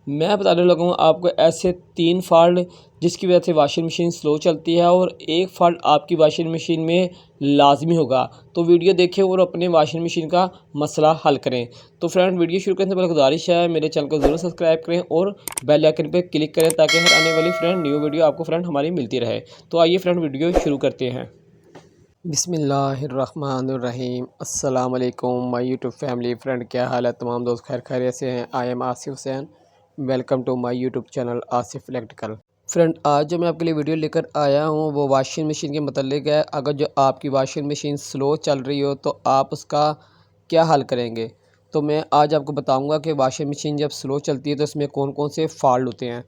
मैं बताने लगा हूँ आपको ऐसे 3 फ़ॉल्ट जिसकी वजह से वॉशिंग मशीन स्लो चलती है और एक फ़ॉल्ट आपकी वॉशिंग मशीन में लाज़मी होगा। तो वीडियो देखें और अपने वॉशिंग मशीन का मसला हल करें। तो फ्रेंड, वीडियो शुरू करने से पहले गुजारिश है मेरे चैनल को ज़रूर सब्सक्राइब करें और बेल आइकन पे क्लिक करें ताकि हर आने वाली न्यू वीडियो आपको हमारी मिलती रहे। तो आइए फ्रेंड, वीडियो शुरू करते हैं। बिस्मिल्लाहिर्रहमानिर्रहीम। अस्सलाम वालेकुम माय यूट्यूब फैमिली। फ्रेंड, क्या हाल है तमाम दोस्त? खैरियत से हैं? I am Asif Hussain. Welcome to my YouTube channel Asif electrical. Friend, आज जो मैं आपके लिए वीडियो लेकर आया हूँ वो वॉशिंग मशीन के मतलब है। अगर जो आपकी वॉशिंग मशीन स्लो चल रही हो तो आप उसका क्या हल करेंगे। तो मैं आज आपको बताऊँगा कि वॉशिंग मशीन जब स्लो चलती है तो इसमें कौन कौन से फ़ॉल्ट होते हैं।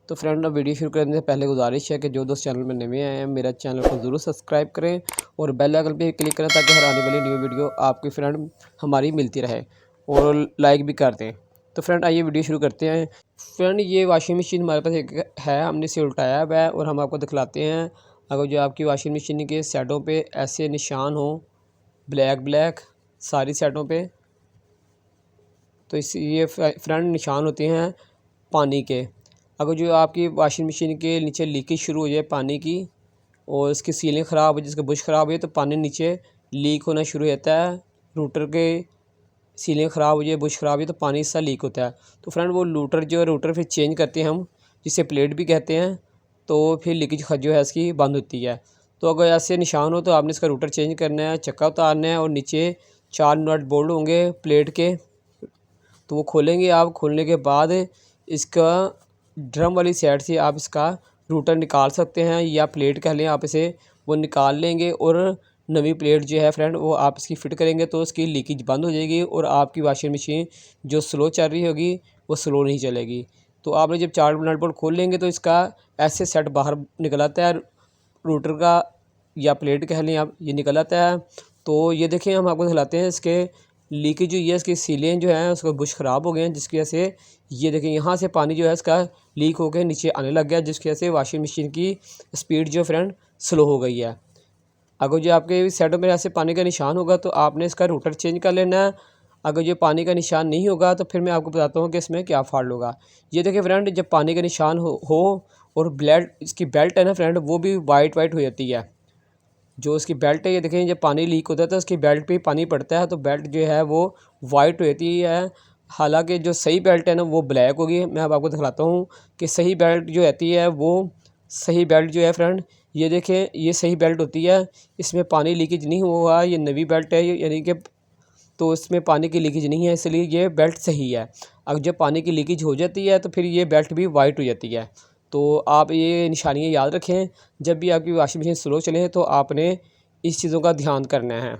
तो फ्रेंड, वीडियो शुरू करने से पहले गुजारिश है कि जो दोस्त चैनल में नए आए हैं मेरा चैनल को ज़रूर सब्सक्राइब करें और बेल आइकन पे क्लिक करें ताकि हर आने वाली न्यू वीडियो आपकी फ्रेंड हमारी मिलती रहे और लाइक भी कर दें। तो फ्रेंड, आइए वीडियो शुरू करते हैं। फ्रेंड, ये वॉशिंग मशीन हमारे पास एक है, हमने इसे उल्टाया हुआ है और हम आपको दिखलाते हैं। अगर जो आपकी वॉशिंग मशीन के साइडों पे ऐसे निशान हो ब्लैक ब्लैक सारी साइडों पे, तो इस ये फ्रेंड निशान होते हैं पानी के। अगर जो आपकी वॉशिंग मशीन के नीचे लीकेज शुरू हो जाए पानी की और इसकी सीलिंग ख़राब हो, जिसका बुश ख़राब हो तो पानी नीचे लीक होना शुरू हो जाता है। रूटर के सीलिंग ख़राब हो जाए, बुश ख़राब हो तो पानी इससे लीक होता है। तो फ्रेंड, वो रूटर फिर चेंज करते हैं हम, जिसे प्लेट भी कहते हैं। तो फिर लीकेज जो है इसकी बंद होती है। तो अगर ऐसे निशान हो तो आपने इसका रूटर चेंज करना है, चक्का उतारना है और नीचे 4 नट बोल्ट होंगे प्लेट के। तो वो खोलेंगे आप, खोलने के बाद इसका ड्रम वाली साइड से आप इसका रूटर निकाल सकते हैं या प्लेट कह लें आप इसे, वो निकाल लेंगे और नवी प्लेट जो है फ्रेंड वो आप इसकी फ़िट करेंगे तो इसकी लीकेज बंद हो जाएगी और आपकी वॉशिंग मशीन जो स्लो चल रही होगी वो स्लो नहीं चलेगी। तो आपने जब 4 नट बोल्ट खोल लेंगे तो इसका ऐसे सेट बाहर निकल आता है रूटर का या प्लेट कह लें आप, ये निकल आता है। तो ये देखें, हम आपको दिखलाते हैं इसके लीकेज जो ये इसकी सीलें जो है उसका बुश ख़राब हो गए हैं, जिसकी वजह से ये देखें यहाँ से पानी जो है इसका लीक होकर नीचे आने लग गया, जिसकी वजह से वॉशिंग मशीन की स्पीड जो फ्रेंड स्लो हो गई है। अगर जो आपके साइडों में ऐसे पानी का निशान होगा तो आपने इसका रूटर चेंज कर लेना है। अगर जो पानी का निशान नहीं होगा तो फिर मैं आपको बताता हूँ कि इसमें क्या फ़ॉल्ट होगा। ये देखिए फ्रेंड, जब पानी का निशान हो और ब्लेड इसकी बेल्ट है ना फ्रेंड वो भी वाइट वाइट हो जाती है। जो इसकी बेल्ट है, ये देखें, जब पानी लीक होता है तो उसकी बेल्ट पे पानी पड़ता है तो बेल्ट जो है वो वाइट हो जाती है। हालांकि जो सही बेल्ट है ना वो ब्लैक होगी। मैं अब आपको दिखलाता हूँ कि सही बेल्ट जो रहती है वो सही बेल्ट जो है फ्रेंड, ये देखें, ये सही बेल्ट होती है। इसमें पानी लीकेज नहीं हुआ, ये नवी बेल्ट है यानी कि, तो इसमें पानी की लीकेज नहीं है, इसलिए ये बेल्ट सही है। अगर जब पानी की लीकेज हो जाती है तो फिर ये बेल्ट भी वाइट हो जाती है। तो आप ये निशानियाँ याद रखें, जब भी आपकी वॉशिंग मशीन स्लो चले तो आपने इस चीज़ों का ध्यान करना है।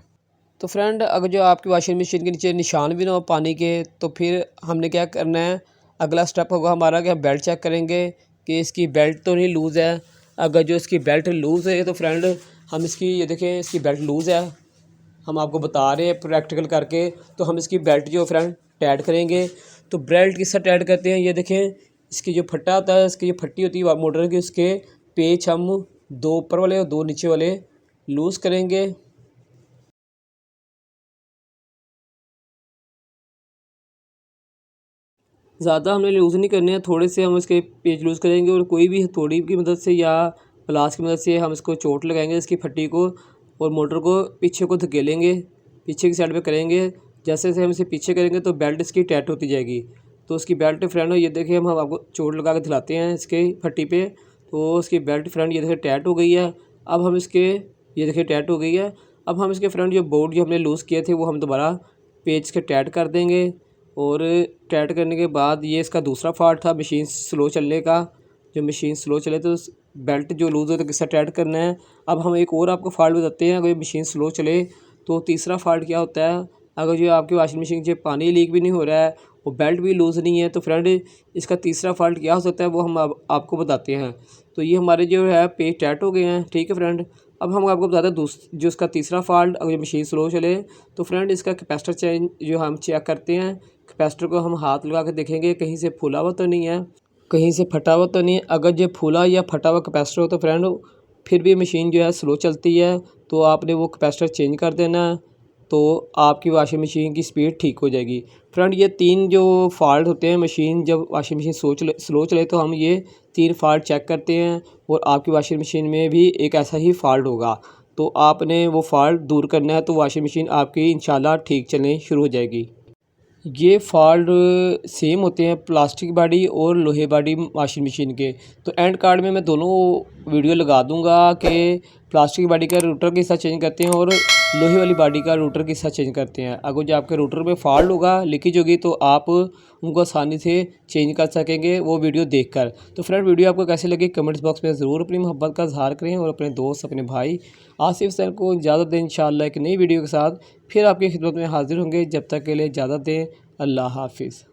तो फ्रेंड, अगर जो आपकी वॉशिंग मशीन के नीचे निशान भी ना हो पानी के तो फिर हमने क्या करना है, अगला स्टेप होगा हमारा कि हम बेल्ट चेक करेंगे कि इसकी बेल्ट तो नहीं लूज़ है। अगर जो इसकी बेल्ट लूज़ है तो फ्रेंड हम इसकी, ये देखें, इसकी बेल्ट लूज़ है, हम आपको बता रहे हैं प्रैक्टिकल करके। तो हम इसकी बेल्ट जो फ्रेंड टाइट करेंगे। तो बेल्ट किससे टाइट करते हैं, ये देखें, इसकी जो फट्टा होता है, इसकी जो फट्टी होती है मोटर की, उसके पेच हम 2 ऊपर वाले और 2 नीचे वाले लूज़ करेंगे। ज़्यादा हमने लूज़ नहीं करने हैं, थोड़े से हम इसके पेच लूज़ करेंगे और कोई भी हथौड़ी की मदद से या प्लास की मदद से हम इसको चोट लगाएंगे इसकी फट्टी को और मोटर को पीछे को धकेलेंगे, पीछे की साइड पे करेंगे। जैसे जैसे हम इसे पीछे करेंगे तो बेल्ट इसकी टाइट होती जाएगी। तो उसकी बेल्ट फ्रेंड, ये देखिए, हम आपको चोट लगा के दिलाते हैं इसके फट्टी पे। तो उसकी बेल्ट फ्रेंड ये देखिए टाइट हो गई है। अब हम इसके, ये देखिए टाइट हो गई है। अब हम इसके फ्रेंड जो बोर्ड जो हमने लूज़ किए थे वो हम दोबारा पेच के टाइट कर देंगे और टाइट करने के बाद ये इसका दूसरा फ़ॉल्ट था मशीन स्लो चलने का। जब मशीन स्लो चले तो बेल्ट जो लूज़ हो तो किससे टाइट करना है। अब हम एक और आपको फ़ॉल्ट बताते हैं, अगर मशीन स्लो चले तो तीसरा फ़ॉल्ट क्या होता है। अगर जो आपकी वॉशिंग मशीन से पानी लीक भी नहीं हो रहा है और बेल्ट भी लूज़ नहीं है तो फ्रेंड इसका तीसरा फ़ॉल्ट क्या हो सकता है वो हम आपको बताते हैं। तो ये हमारे जो है पेज टाइट हो गए हैं, ठीक है फ्रेंड। अब हम आपको बताते हैं जो इसका तीसरा फ़ॉल्ट, अगर मशीन स्लो चले तो फ्रेंड इसका कैपेसिटर चेंज जो हम चेक करते हैं। कैपेसिटर को हम हाथ लगा के देखेंगे कहीं से फूला हुआ तो नहीं है, कहीं से फटा हुआ तो नहीं है। अगर जो फूला या फटा हुआ कैपेसिटर हो तो फ्रेंड फिर भी मशीन जो है स्लो चलती है, तो आपने वो कैपेसिटर चेंज कर देना है। तो आपकी वॉशिंग मशीन की स्पीड ठीक हो जाएगी। फ्रेंड ये 3 जो फॉल्ट होते हैं मशीन जब वॉशिंग मशीन स्लो चले तो हम ये 3 फॉल्ट चेक करते हैं और आपकी वॉशिंग मशीन में भी एक ऐसा ही फॉल्ट होगा। तो आपने वो फॉल्ट दूर करना है तो वॉशिंग मशीन आपकी इंशाल्लाह ठीक चलनी शुरू हो जाएगी। ये फॉल्ट सेम होते हैं प्लास्टिक बॉडी और लोहे बॉडी वॉशिंग मशीन के। तो एंड कार्ड में मैं दोनों वीडियो लगा दूंगा कि प्लास्टिक बॉडी का रूटर किस तरह चेंज करते हैं और लोहे वाली बॉडी का रूटर किस तरह चेंज करते हैं। अगर जो आपके रूटर में फॉल्ट होगा, लीकेज होगी, तो आप उनको आसानी से चेंज कर सकेंगे वो वीडियो देखकर। तो फ्रेंड वीडियो आपको कैसे लगी कमेंट्स बॉक्स में ज़रूर अपनी मोहब्बत का इजहार करें और अपने दोस्त अपने भाई आसिफ हुसैन को इजाज़त दें। इंशाअल्लाह एक नई वीडियो के साथ फिर आपकी खिदमत में हाजिर होंगे। जब तक के लिए इजाज़त दें। अल्लाह हाफिज़।